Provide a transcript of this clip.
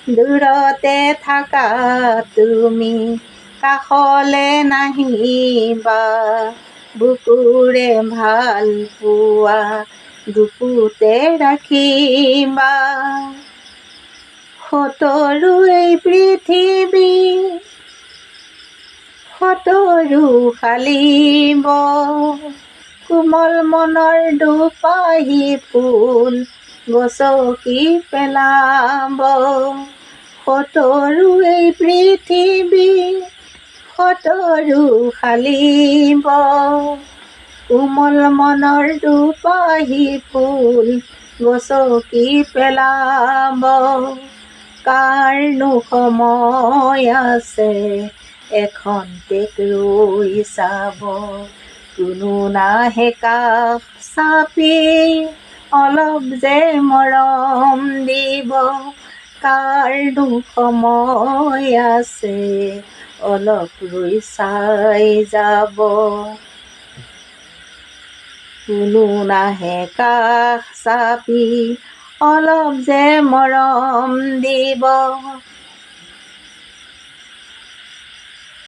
দূৰতে থাকা তুমি কাষলে নাহিবা, বুকুৰে ভাল পোৱা বুকুতে ৰাখিবা। সতৰু এই পৃথিৱী সতৰু শালিব, কোমল মনৰ দুপাহি ফুল গছকি পেলাব। সতৰু এই পৃথিৱী সতৰু শালিব, কোমল মনৰ দুপাহি ফুল গছকি পেলাব। কাৰনো সময় আছে এখন্তেক ৰৈ চাব, কোনো নাহে কাষ চাপি অলপ যে মৰম দিব। কাৰনো সময় আছে অলপ ৰৈ চাই যাব, কোনো নাহে কাষ চাপি অলপ যে মৰম দিব।